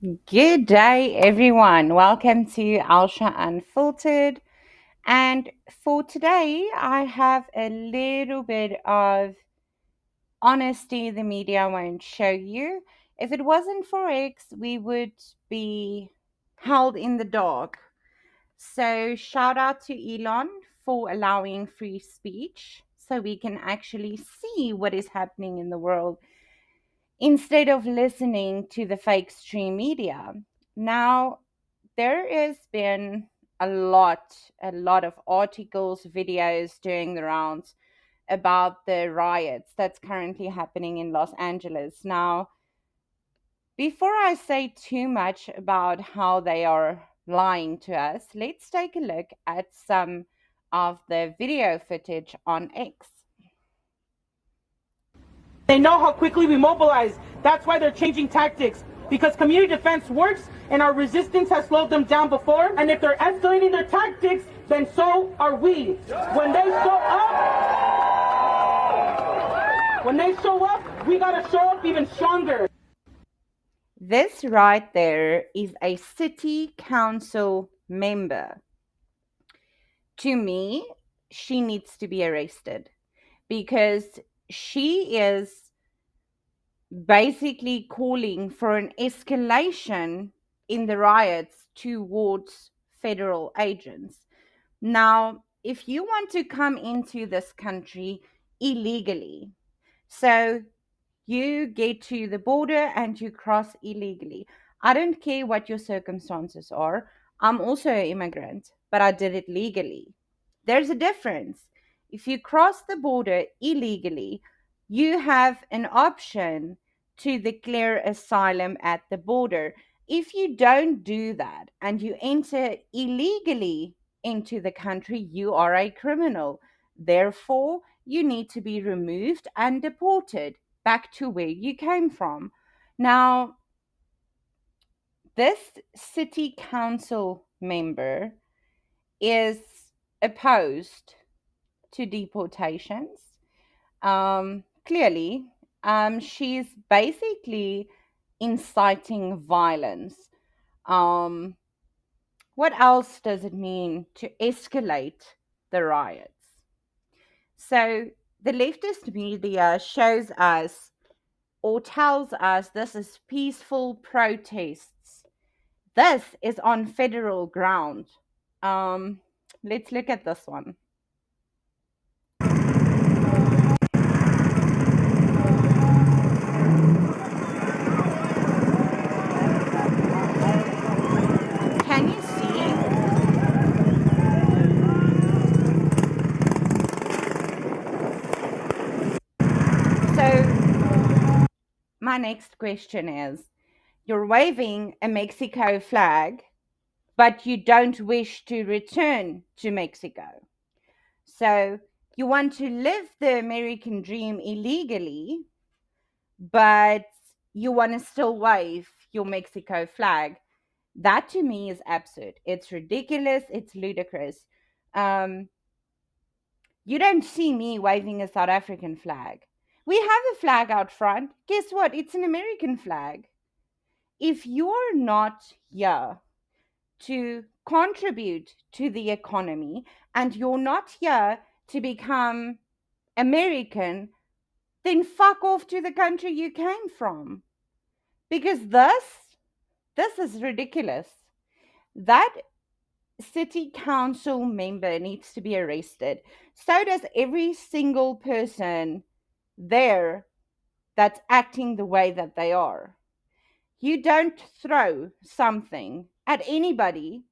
Good day, everyone. Welcome to Alsha Unfiltered. And for today, I have a little bit of honesty the media won't show you. If it wasn't for X, we would be held in the dark. So, shout out to Elon for allowing free speech so we can actually see what is happening in the world instead of listening to the fake stream media. Now, there has been a lot of articles, videos doing the rounds about the riots that's currently happening in Los Angeles. Now, before I say too much about how they are lying to us, let's take a look at some of the video footage on X. They know how quickly we mobilize. That's why they're changing tactics. Because community defense works and our resistance has slowed them down before. And if they're escalating their tactics, then so are we. When they show up, we gotta show up even stronger. This right there is a city council member. To me, she needs to be arrested because she is basically calling for an escalation in the riots towards federal agents. Now, if you want to come into this country illegally, so you get to the border and you cross illegally. I don't care what your circumstances are. I'm also an immigrant, but I did it legally. There's a difference. If you cross the border illegally, you have an option to declare asylum at the border. If you don't do that and you enter illegally into the country, you are a criminal. Therefore, you need to be removed and deported back to where you came from. Now, this city council member is opposed to deportations. Clearly, she's basically inciting violence. Um, what else does it mean to escalate the riots? So, the leftist media shows us or tells us this is peaceful protests. This is on federal ground. Um, let's look at this one. Can you see? So, my next question is you're waving a Mexico flag, but you don't wish to return to Mexico. So, you want to live the American dream illegally, but you want to still wave your Mexico flag. That to me is absurd. It's ridiculous. It's ludicrous. Um, you don't see me waving a South African flag. We have a flag out front. Guess what? It's an American flag. If you're not here to contribute to the economy and you're not here to become American, then fuck off to the country you came from. Because this is ridiculous. That city council member needs to be arrested. So does every single person there that's acting the way that they are. You don't throw something at anybody,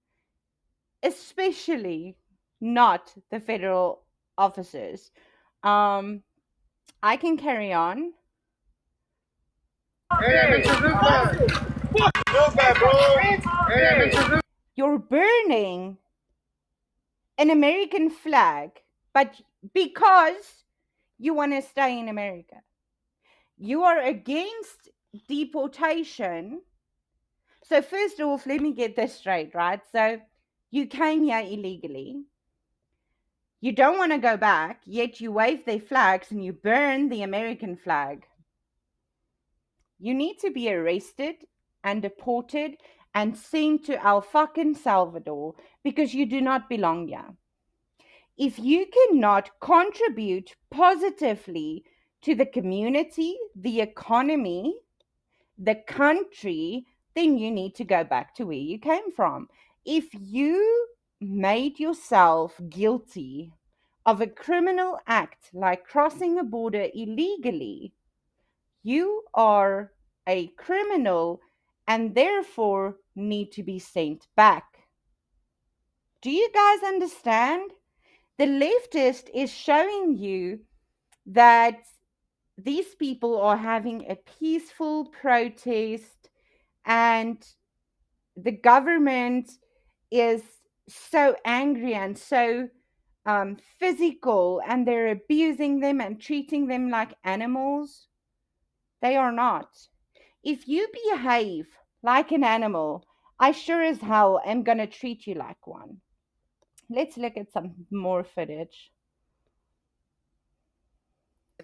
especially not the federal officers. Um, I can carry on. You're burning an American flag, but because you want to stay in America, you are against deportation. So, first off, let me get this straight, right? So, you came here illegally. You don't want to go back, yet you wave their flags and you burn the American flag. You need to be arrested and deported and sent to El fucking Salvador because you do not belong here. If you cannot contribute positively to the community, the economy, the country, then you need to go back to where you came from. If you made yourself guilty of a criminal act like crossing a border illegally, you are a criminal and therefore need to be sent back. Do you guys understand? The leftist is showing you that these people are having a peaceful protest and the government is so angry and so physical and they're abusing them and treating them like animals. They are not. If you behave like an animal, I sure as hell am going to treat you like one. Let's look at some more footage.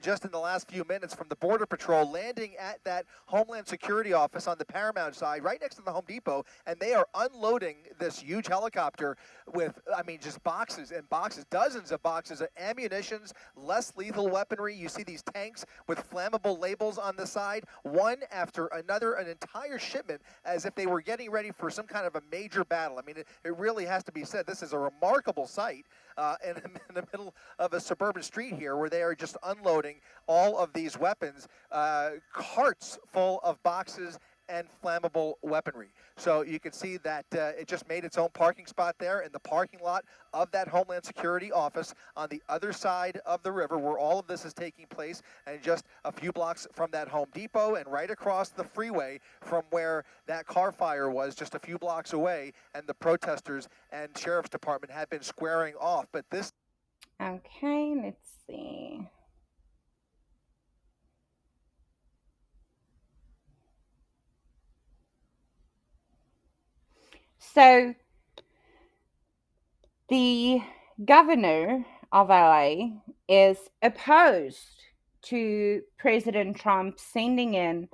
Just in the last few minutes from the Border Patrol landing at that Homeland Security office on the Paramount side, right next to the Home Depot, and they are unloading this huge helicopter with, I mean, just boxes and boxes, dozens of boxes of ammunitions, less lethal weaponry. You see these tanks with flammable labels on the side, one after another, an entire shipment, as if they were getting ready for some kind of a major battle. I mean, it really has to be said, this is a remarkable sight. In the middle of a suburban street here where they are just unloading all of these weapons, carts full of boxes and flammable weaponry. So you can see that it just made its own parking spot there in the parking lot of that Homeland Security office on the other side of the river where all of this is taking place, and just a few blocks from that Home Depot and right across the freeway from where that car fire was just a few blocks away, and the protesters and sheriff's department had been squaring off. But this... Okay, let's see. So, the governor of LA is opposed to President Trump sending in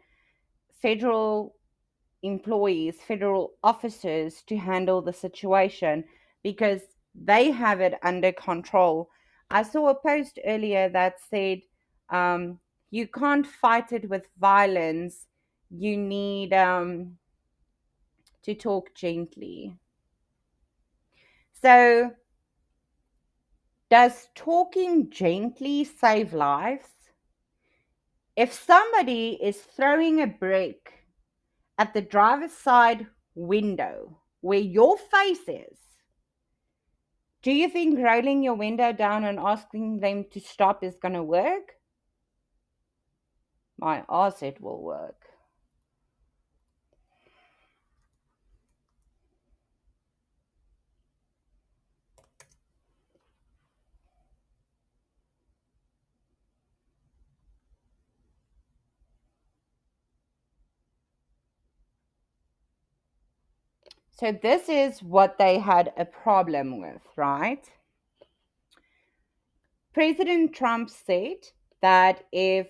federal employees, federal officers to handle the situation because they have it under control. I saw a post earlier that said you can't fight it with violence, you need to talk gently. So, does talking gently save lives? If somebody is throwing a brick at the driver's side window where your face is, do you think rolling your window down and asking them to stop is going to work? My ass, it will work. So this is what they had a problem with, right? President Trump said that if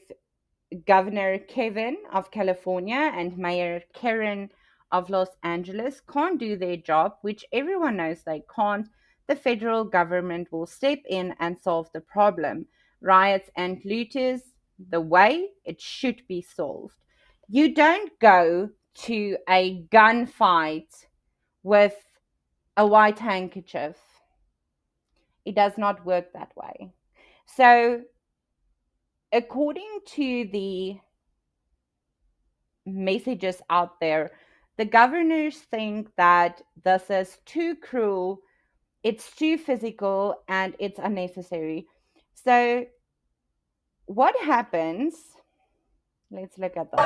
Governor Kevin of California and Mayor Karen of Los Angeles can't do their job, which everyone knows they can't, the federal government will step in and solve the problem. Riots and looters, the way it should be solved. You don't go to a gunfight with a white handkerchief. It does not work that way. So, according to the messages out there, the governors think that this is too cruel, it's too physical, and it's unnecessary. So, what happens? Let's look at this.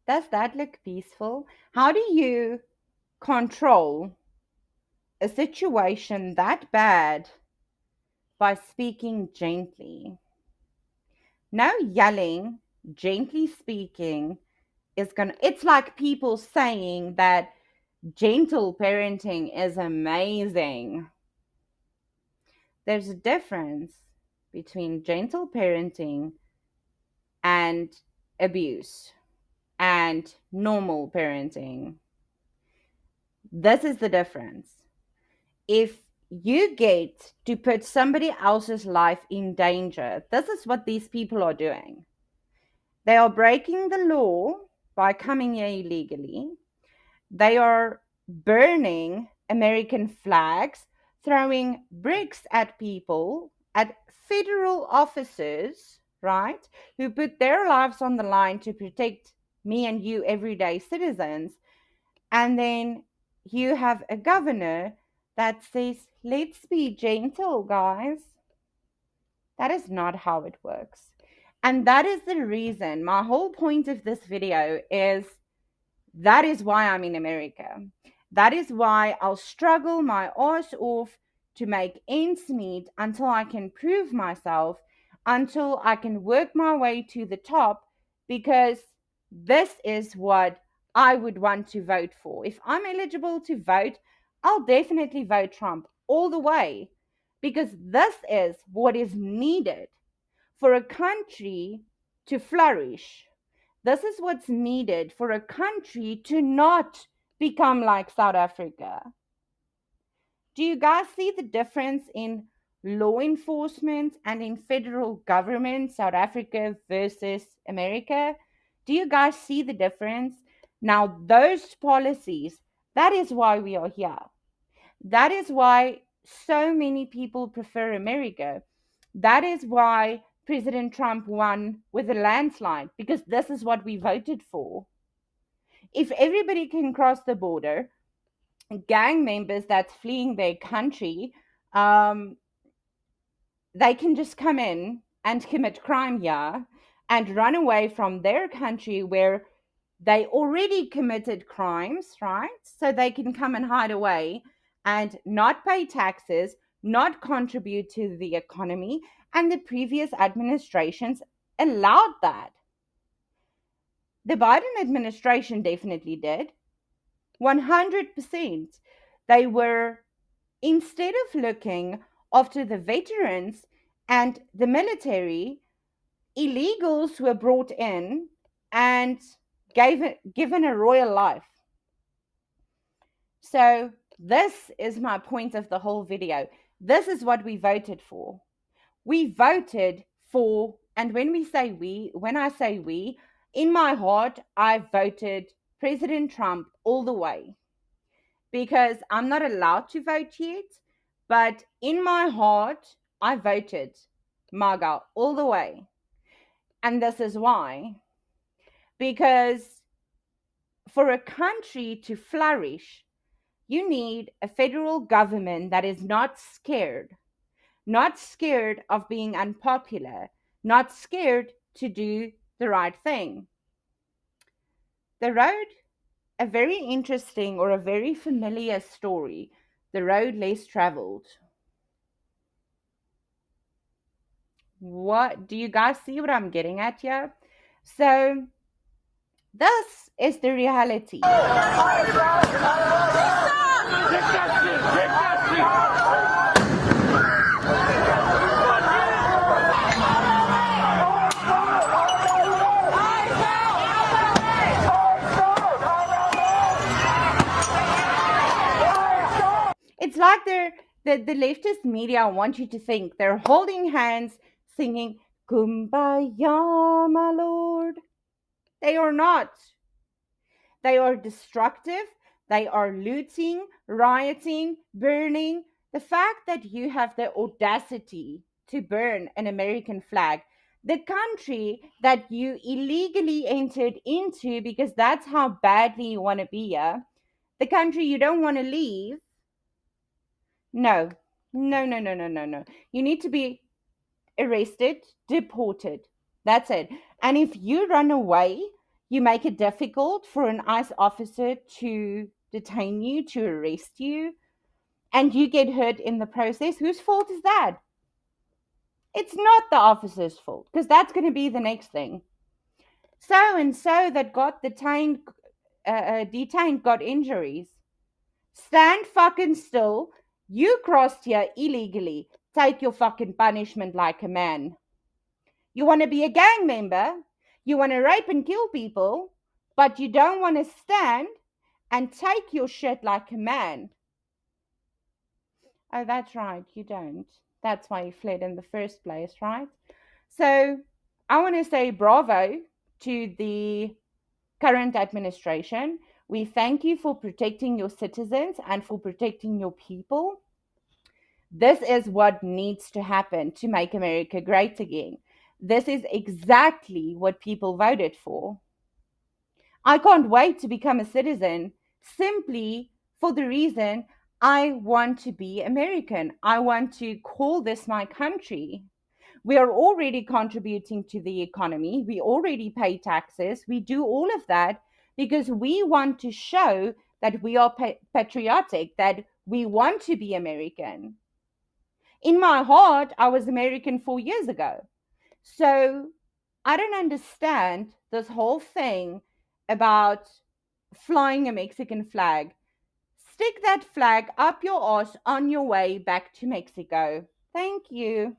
Does that look peaceful? How do you control a situation that bad by speaking gently? No yelling, gently speaking is gonna, it's like people saying that gentle parenting is amazing. There's a difference between gentle parenting and abuse and normal parenting. This is the difference. If you get to put somebody else's life in danger, this is what these people are doing. They are breaking the law by coming here illegally. They are burning American flags, throwing bricks at people, at federal officers, right, who put their lives on the line to protect me and you, everyday citizens. And then you have a governor that says, let's be gentle, guys. That is not how it works. And that is the reason my whole point of this video is that is why I'm in America. That is why I'll struggle my arse off to make ends meet until I can prove myself, until I can work my way to the top, because this is what I would want to vote for. If I'm eligible to vote, I'll definitely vote Trump all the way, because this is what is needed for a country to flourish. This is what's needed for a country to not become like South Africa. Do you guys see the difference in law enforcement and in federal government, South Africa versus America? Do you guys see the difference? Now, those policies, that is why we are here. That is why so many people prefer America. That is why President Trump won with a landslide, because this is what we voted for. If everybody can cross the border, gang members that's fleeing their country, um, they can just come in and commit crime here and run away from their country where they already committed crimes, right? So they can come and hide away and not pay taxes, not contribute to the economy. And the previous administrations allowed that. The Biden administration definitely did. 100%. They were, instead of looking after the veterans and the military, illegals were brought in and given a royal life. So, this is my point of the whole video. This is what we voted for. We voted for, and when I say we, in my heart, I voted President Trump all the way, because I'm not allowed to vote yet. But in my heart, I voted MAGA all the way. And this is why. Because for a country to flourish, you need a federal government that is not scared of being unpopular, not scared to do the right thing. The road, a very interesting or a very familiar story, the road less traveled. What do you guys see what I'm getting at here? So, this is the reality. It's like the leftist media want you to think they're holding hands, singing Kumbaya, my lord. They are not. They are destructive. They are looting, rioting, burning. The fact that you have the audacity to burn an American flag, the country that you illegally entered into because that's how badly you want to be here, the country you don't want to leave. No, no, no, no, no, no, no. You need to be arrested, deported. That's it. And if you run away, you make it difficult for an ICE officer to detain you, to arrest you, and you get hurt in the process. Whose fault is that? It's not the officer's fault because that's going to be the next thing. So and so that got detained got injuries. Stand fucking still. You crossed here illegally. Take your fucking punishment like a man. You want to be a gang member? You want to rape and kill people? But you don't want to stand and take your shit like a man. Oh, that's right. You don't. That's why you fled in the first place, right? So I want to say bravo to the current administration. We thank you for protecting your citizens and for protecting your people. This is what needs to happen to make America great again. This is exactly what people voted for. I can't wait to become a citizen simply for the reason I want to be American. I want to call this my country. We are already contributing to the economy. We already pay taxes. We do all of that because we want to show that we are patriotic, that we want to be American. In my heart, I was American 4 years ago. So I don't understand this whole thing about flying a Mexican flag. Stick that flag up your ass on your way back to Mexico. Thank you.